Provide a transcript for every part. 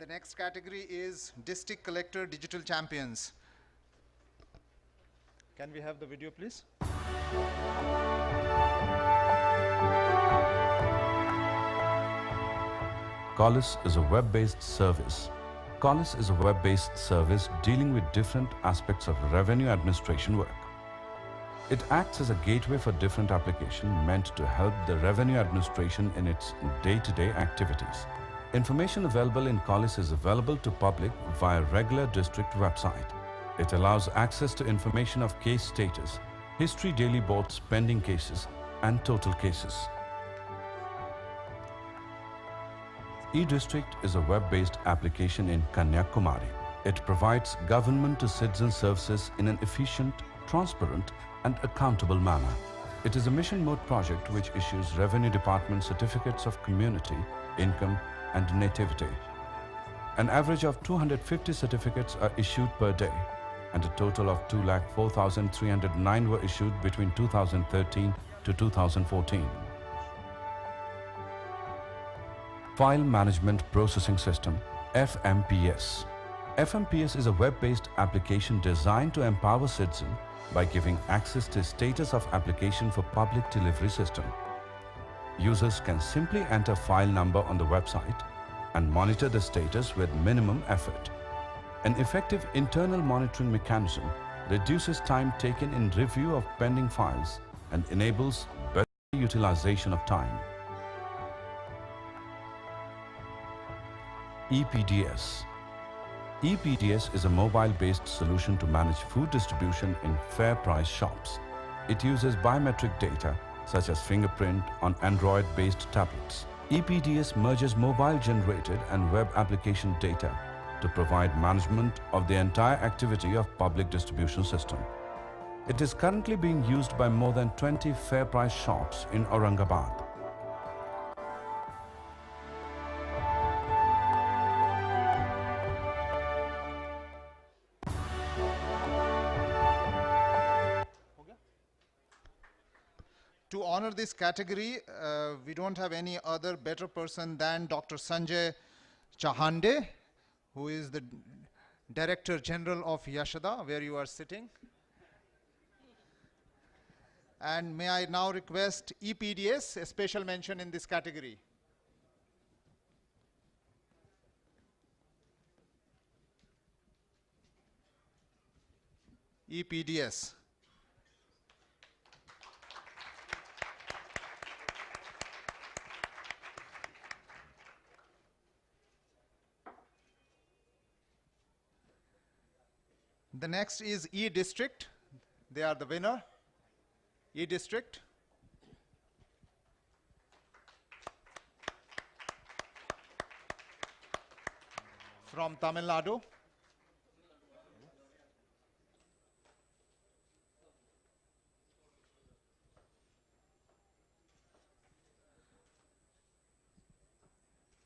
The next category is District Collector Digital Champions. Can we have the video, please? Collis is a web-based service. Collis is a web-based service dealing with different aspects of revenue administration work. It acts as a gateway for different applications meant to help the revenue administration in its day-to-day activities. Information available in Collis is available to public via regular district website. It allows access to information of case status, history daily boards, pending cases, and total cases. eDistrict is a web-based application in Kanyakumari. It provides government-to-citizen services in an efficient, transparent, and accountable manner. It is a mission mode project which issues Revenue Department certificates of community, income, and nativity. An average of 250 certificates are issued per day, and a total of 204,309 were issued between 2013 to 2014. File Management Processing System, FMPS. FMPS is a web-based application designed to empower citizens by giving access to status of application for public delivery system. Users can simply enter file number on the website and monitor the status with minimum effort. An effective internal monitoring mechanism reduces time taken in review of pending files and enables better utilization of time. EPDS. EPDS is a mobile-based solution to manage food distribution in fair price shops. It uses biometric data such as fingerprint on Android-based tablets. EPDS merges mobile-generated and web application data to provide management of the entire activity of public distribution system. It is currently being used by more than 20 fair price shops in Aurangabad. To honor this category, we don't have any other better person than Dr. Sanjay Chahande, who is the Director General of Yashoda, where you are sitting. And may I now request EPDS, a special mention in this category. EPDS. The next is eDistrict. They are the winner. eDistrict. From Tamil Nadu.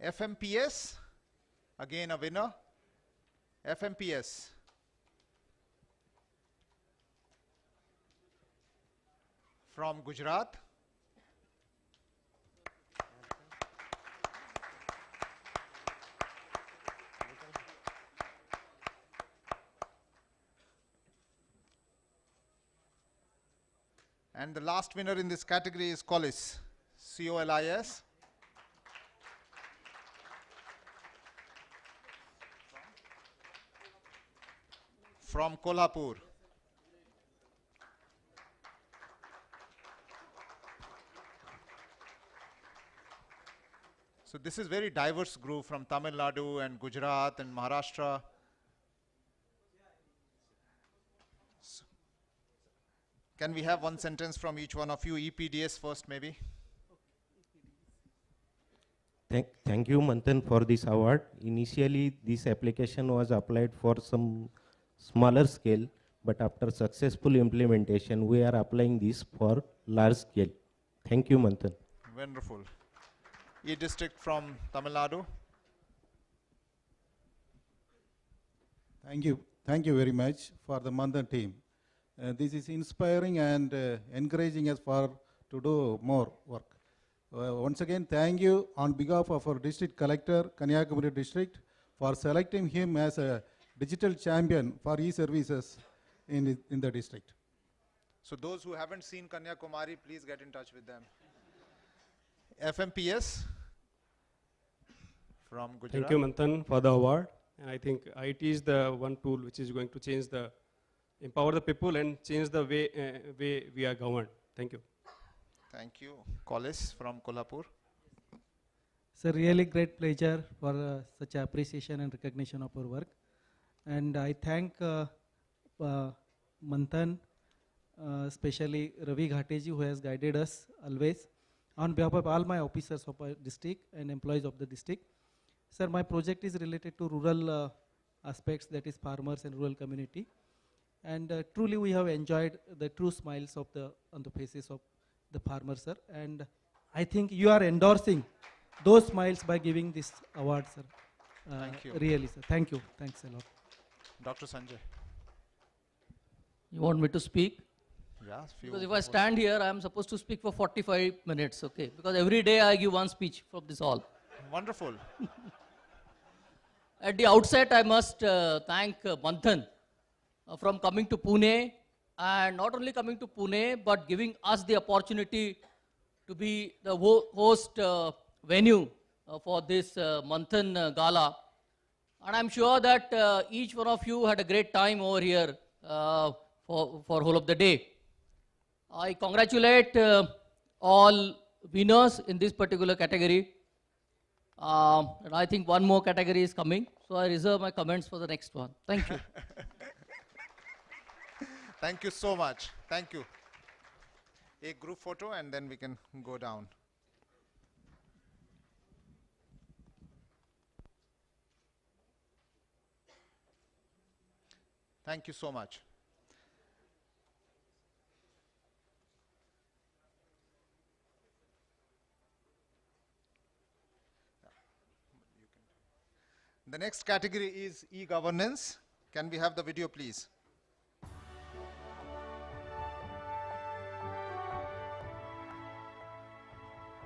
FMPS, again a winner. FMPS. From Gujarat. And the last winner in this category is Collis, C-O-L-I-S. From Kolhapur. So this is very diverse group from Tamil Nadu and Gujarat and Maharashtra. So can we have one sentence from each one of you? EPDS first, maybe. Thank you, Manthan, for this award. Initially, this application was applied for some smaller scale, but after successful implementation, we are applying this for large scale. Thank you, Manthan. Wonderful. eDistrict from Tamil Nadu. Thank you very much for the Manthan team. This is inspiring and encouraging us to do more work. Once again, thank you on behalf of our district collector, Kanyakumari district, for selecting him as a digital champion for e-services in the district. So those who haven't seen Kanyakumari, please get in touch with them. FMPS from Gujarat. Thank you, Manthan, for the award. And I think IT is the one tool which is going to change empower the people and change the way we are governed. Thank you. Thank you. Collis from Kolhapur. It's a really great pleasure for such appreciation and recognition of our work. And I thank Manthan, especially Ravi Ghateji, who has guided us always, on behalf of all my officers of our district and employees of the district. Sir, my project is related to rural aspects, that is farmers and rural community. And truly we have enjoyed the true smiles on the faces of the farmers, sir. And I think you are endorsing those smiles by giving this award, sir. Thank you. Really, sir. Thank you. Thanks a lot. Dr. Sanjay. You want me to speak? Yeah, Because if I stand here, I am supposed to speak for 45 minutes, okay? Because every day I give one speech from this hall. Wonderful. At the outset, I must thank Manthan from coming to Pune, and not only coming to Pune, but giving us the opportunity to be the host venue for this Manthan Gala. And I'm sure that each one of you had a great time over here for whole of the day. I congratulate all winners in this particular category. And I think one more category is coming, so I reserve my comments for the next one. Thank you. Thank you so much. Thank you. A group photo and then we can go down. Thank you so much. The next category is e-governance. Can we have the video, please?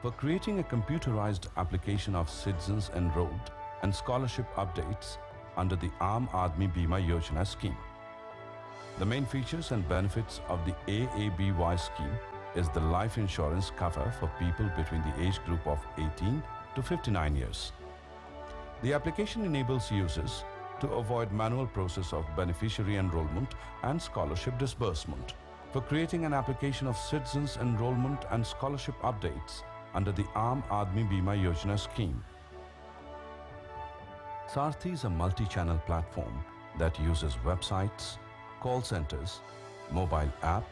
For creating a computerized application of citizens enrolled and scholarship updates under the Aam Aadmi Bima Yojana scheme. The main features and benefits of the AABY scheme is the life insurance cover for people between the age group of 18 to 59 years. The application enables users to avoid manual process of beneficiary enrollment and scholarship disbursement. For creating an application of citizens enrollment and scholarship updates under the Aam Aadmi Bima Yojana scheme. Sarthi is a multi-channel platform that uses websites, call centers, mobile app,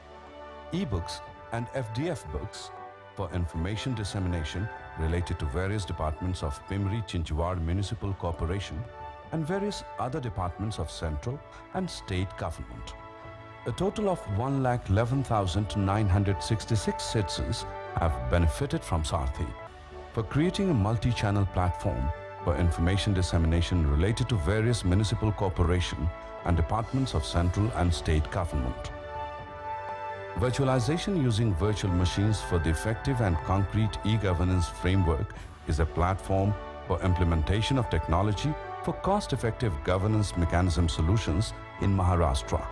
e-books and FDF books for information dissemination related to various departments of Pimri Chinchwad Municipal Corporation and various other departments of central and state government. A total of 111,966 citizens have benefited from Sarthi. For creating a multi-channel platform for information dissemination related to various municipal corporation and departments of central and state government. Virtualization using virtual machines for the effective and concrete e-governance framework is a platform for implementation of technology for cost-effective governance mechanism solutions in Maharashtra.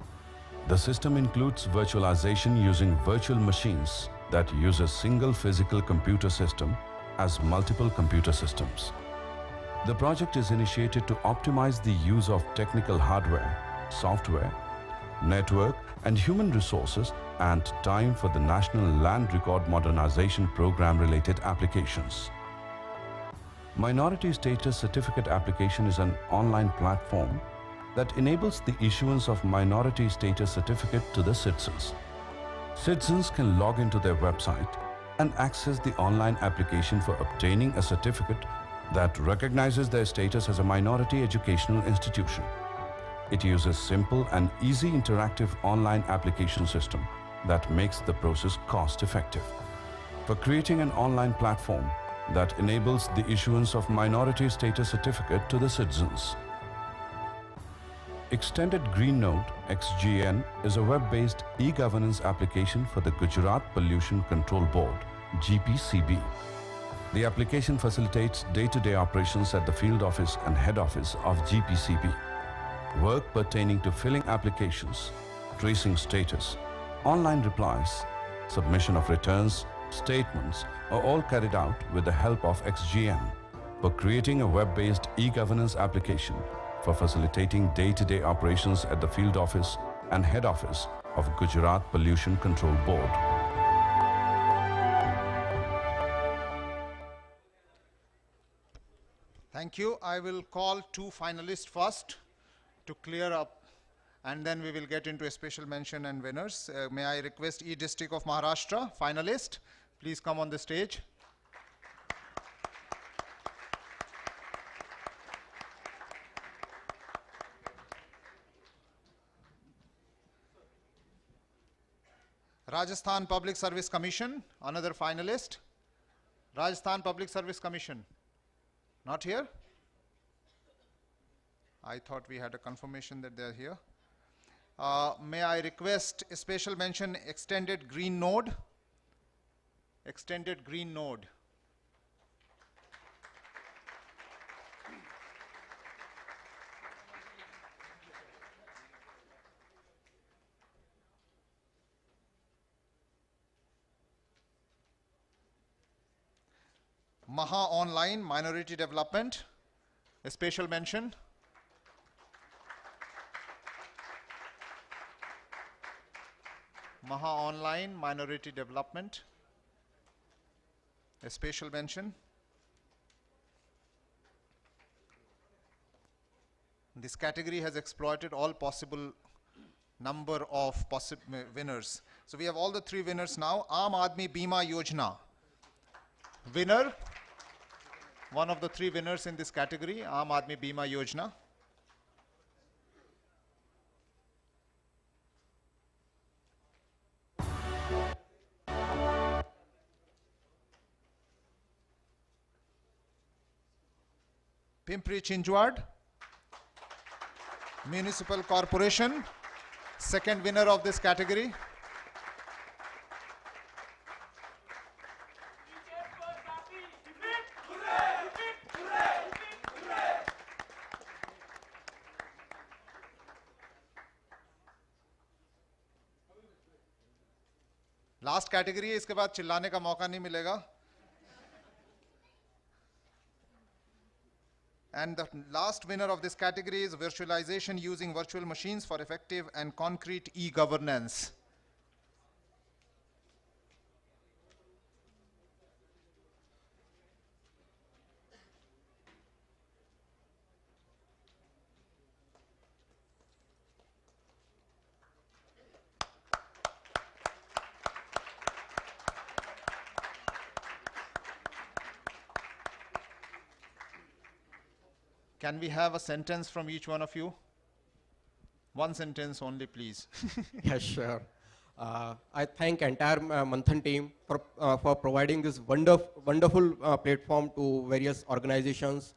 The system includes virtualization using virtual machines that use a single physical computer system as multiple computer systems. The project is initiated to optimize the use of technical hardware, software, network and human resources and time for the National Land Record Modernization Program related applications. Minority Status Certificate application is an online platform that enables the issuance of minority status certificate to the citizens. Citizens can log into their website and access the online application for obtaining a certificate that recognizes their status as a minority educational institution. It uses simple and easy interactive online application system that makes the process cost-effective. For creating an online platform that enables the issuance of minority status certificate to the citizens. Extended Green Node XGN is a web-based e-governance application for the Gujarat Pollution Control Board, GPCB. The application facilitates day-to-day operations at the field office and head office of GPCB. Work pertaining to filling applications, tracing status, online replies, submission of returns, statements are all carried out with the help of XGM for creating a web-based e-governance application for facilitating day-to-day operations at the field office and head office of Gujarat Pollution Control Board. Thank you. I will call two finalists first to clear up, and then we will get into a special mention and winners. May I request E-District of Maharashtra, finalist, please come on the stage. Rajasthan Public Service Commission, another finalist. Rajasthan Public Service Commission, not here? I thought we had a confirmation that they're here. May I request a special mention, Extended Green Node? Extended Green Node. Maha Online Minority Development, a special mention. Maha Online Minority Development, a special mention. This category has exploited all possible number of winners. So we have all the three winners now. Aam Aadmi Bima Yojana, winner, one of the three winners in this category, Aam Aadmi Bima Yojana. Pimpri Chinchwad Municipal Corporation, second winner of this category. Last category है, इसके बाद चिल्लाने का मौका नहीं मिलेगा. And the last winner of this category is virtualization using virtual machines for effective and concrete e-governance. Can we have a sentence from each one of you? One sentence only, please. Yes, sure. I thank entire Manthan team for providing this wonderful platform to various organizations.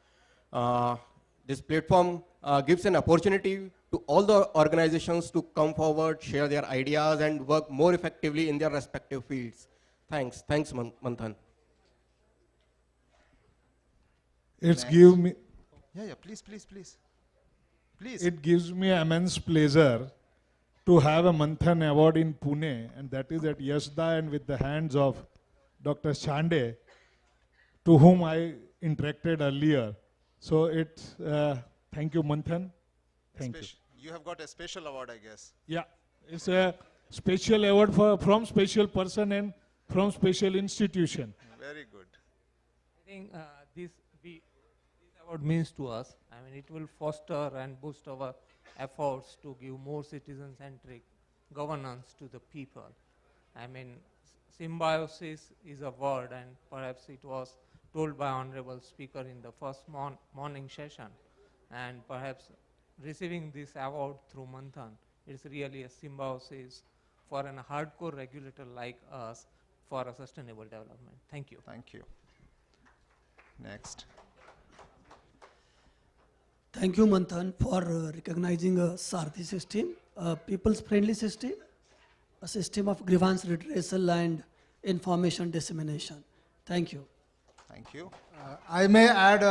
This platform gives an opportunity to all the organizations to come forward, share their ideas, and work more effectively in their respective fields. Thanks, Manthan. It's give me. Yeah, please. Please. It gives me immense pleasure to have a Manthan Award in Pune, and that is at Yasda and with the hands of Dr. Chande, to whom I interacted earlier. So it's, thank you, Manthan. Thank you. You have got a special award, I guess. Yeah, it's a special award from special person and from special institution. Very good. I think this award means to us. I mean, it will foster and boost our efforts to give more citizen-centric governance to the people. I mean, symbiosis is a word, and perhaps it was told by Honorable Speaker in the first morning session. And perhaps receiving this award through Manthan is really a symbiosis for a hardcore regulator like us for a sustainable development. Thank you. Thank you. Next. Thank you, Manthan, for recognizing a Sarthi system, a people's-friendly system, a system of grievance redressal and information dissemination. Thank you. Thank you. Thank you. I may add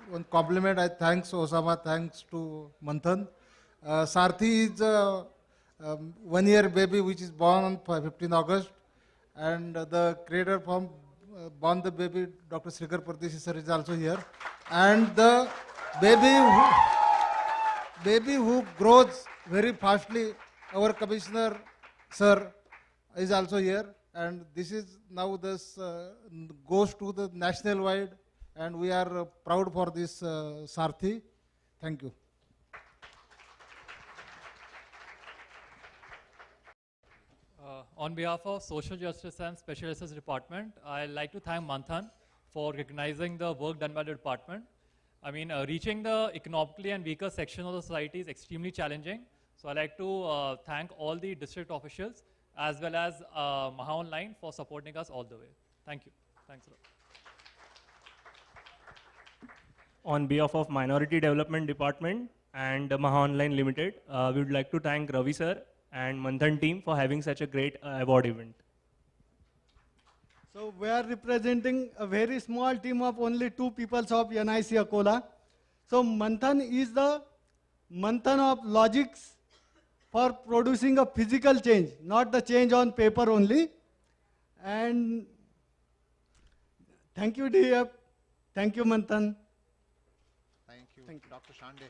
one compliment. I thanks Osama, thanks to Manthan. Sarthi is a 1 year baby which is born on 15th August, and the creator from born the baby, Dr. Srikhar Pardesi sir is also here, and the baby who grows very fastly, our commissioner sir is also here, and this is now this goes to the national wide, and we are proud for this Sarthi. Thank you. On behalf of Social Justice and Special Justice Department, I'd like to thank Manthan for recognizing the work done by the department. I mean, reaching the economically and weaker section of the society is extremely challenging. So I'd like to thank all the district officials as well as Maha Online for supporting us all the way. Thank you. Thanks a lot. On behalf of Minority Development Department and Maha Online Limited, we would like to thank Ravi sir and Manthan team for having such a great award event. So we are representing a very small team of only 2 people of NIC Akola. So Manthan is the Manthan of logics for producing a physical change, not the change on paper only. And thank you, DF. Thank you, Manthan. Thank you, Dr. Shande.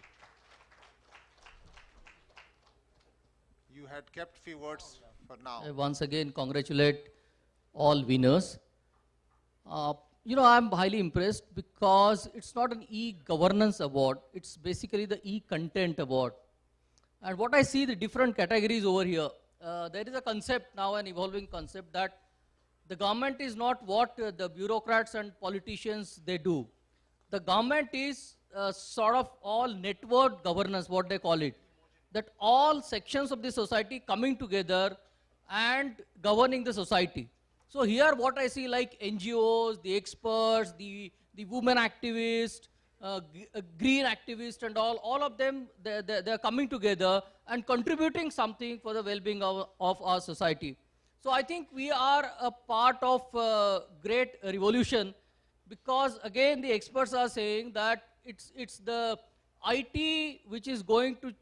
You had kept few words for now. I once again congratulate all winners. I'm highly impressed because it's not an e-governance award, it's basically the e-content award. And what I see the different categories over here, there is a concept now, an evolving concept, that the government is not what the bureaucrats and politicians they do. The government is sort of all network governance, what they call it. That all sections of the society coming together and governing the society. So here what I see, like NGOs, the experts, the women activists, green activists and all of them, they're coming together and contributing something for the well-being of our society. So I think we are a part of a great revolution, because again the experts are saying that it's the IT which is going to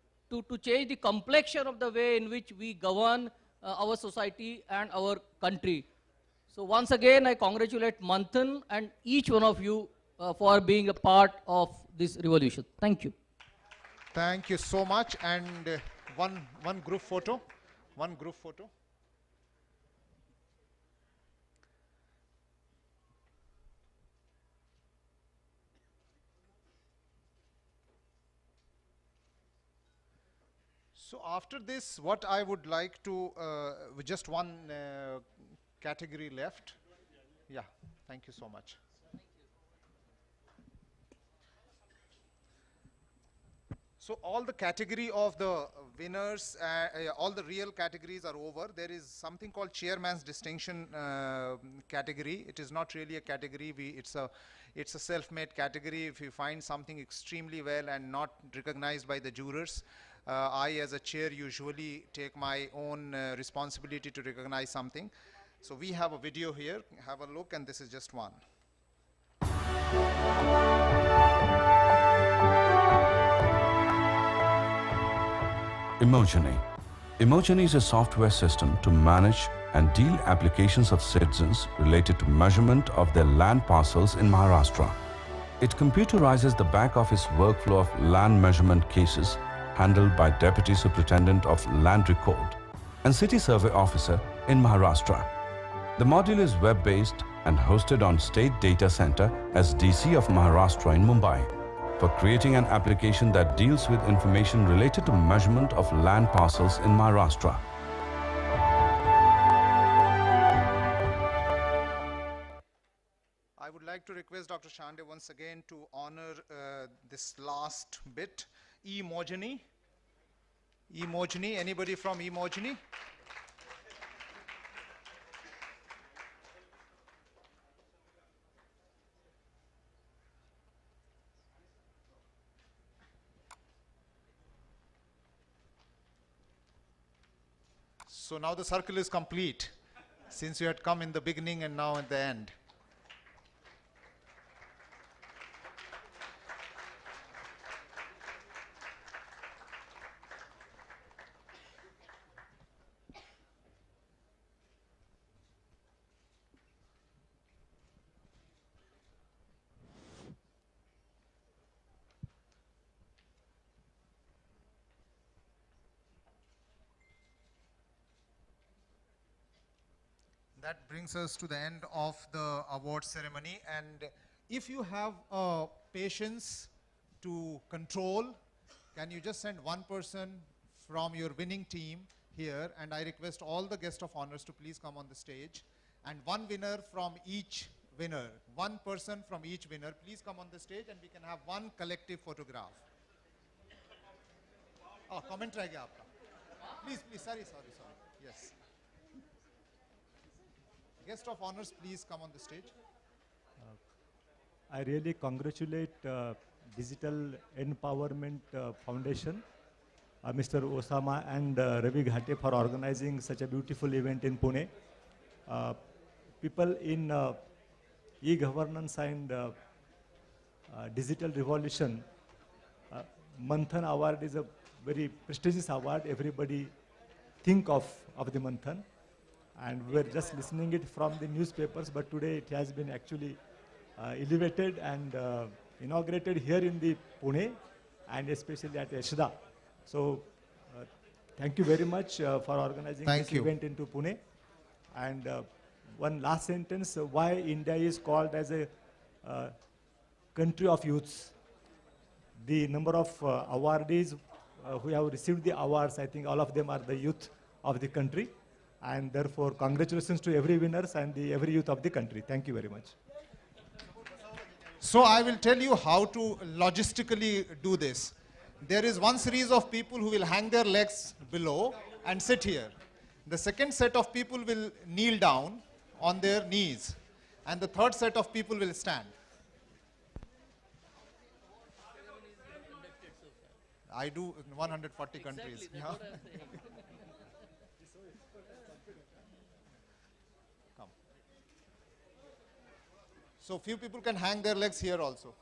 change the complexion of the way in which we govern our society and our country. So once again, I congratulate Manthan and each one of you for being a part of this revolution. Thank you. Thank you so much. And one group photo. One group photo. So after this, what I would like to, just one category left. Yeah, thank you so much. So all the category of the winners, all the real categories are over. There is something called Chairman's Distinction category. It is not really a category. It's a self-made category. If you find something extremely well and not recognized by the jurors, I as a chair usually take my own responsibility to recognize something. So we have a video here. Have a look, and this is just one. Emojani. Emojani is a software system to manage and deal applications of citizens related to measurement of their land parcels in Maharashtra. It computerizes the back office workflow of land measurement cases handled by Deputy Superintendent of Land Record and City Survey Officer in Maharashtra. The module is web-based and hosted on State Data Center as DC of Maharashtra in Mumbai for creating an application that deals with information related to measurement of land parcels in Maharashtra. I would like to request Dr. Shande once again to honor this last bit. Emojani. Emojani. Anybody from Emojani? So now the circle is complete, since you had come in the beginning and now at the end. that brings us to the end of the award ceremony. And if you have patience to control, can you just send one person from your winning team here? And I request all the guests of honors to please come on the stage. And one winner from each winner. One person from each winner. Please come on the stage and we can have one collective photograph. Oh, comment रह गया आपका. Please, sorry. Yes. Guest of honors, please come on the stage. I really congratulate Digital Empowerment Foundation, Mr. Osama and Ravi Ghate for organizing such a beautiful event in Pune. People in e-governance and digital revolution, Manthan Award is a very prestigious award. Everybody think of the Manthan. And we're just listening it from the newspapers, but today it has been actually elevated and inaugurated here in the Pune and especially at Yashda. So thank you very much for organizing this event into Pune. And one last sentence, why India is called as a country of youths. The number of awardees who have received the awards, I think all of them are the youth of the country. And therefore, congratulations to every winners and every youth of the country. Thank you very much. So I will tell you how to logistically do this. There is one series of people who will hang their legs below and sit here. The second set of people will kneel down on their knees. And the third set of people will stand. I do in 140 countries. Yeah. Come. So few people can hang their legs here also.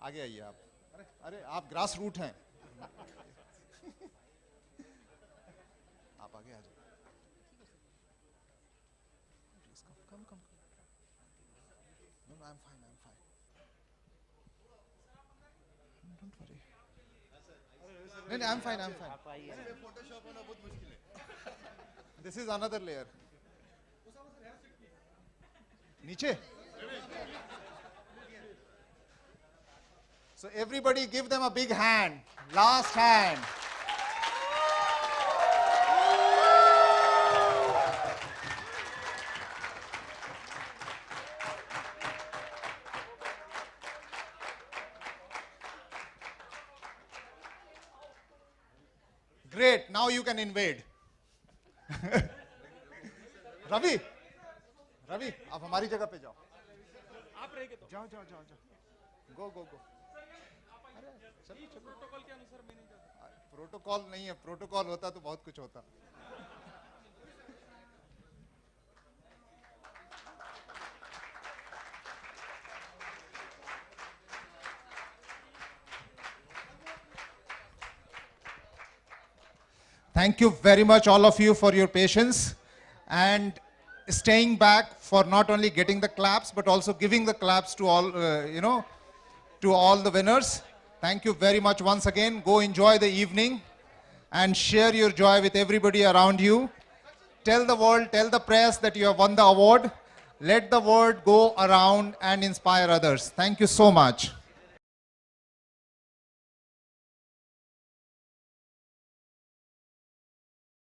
आगे आइए आप. अरे आप grass root हैं. आप आगे आ जाओ. Please come. No, I'm fine. Don't worry. No, I'm fine. This is another layer. नीचे. So everybody give them a big hand. Last hand. Great, now you can invade. Ravi, आप हमारी जगह पे जाओ. आप रहेंगे तो. जाओ. Go. अरे चलो. प्रोटोकॉल के अनुसार मैं नहीं जाता. प्रोटोकॉल नहीं है, प्रोटोकॉल होता तो बहुत कुछ होता. Thank you very much, all of you, for your patience and staying back for not only getting the claps, but also giving the claps to all, to all the winners. Thank you very much once again. Go enjoy the evening and share your joy with everybody around you. Tell the world, tell the press that you have won the award. Let the word go around and inspire others. Thank you so much.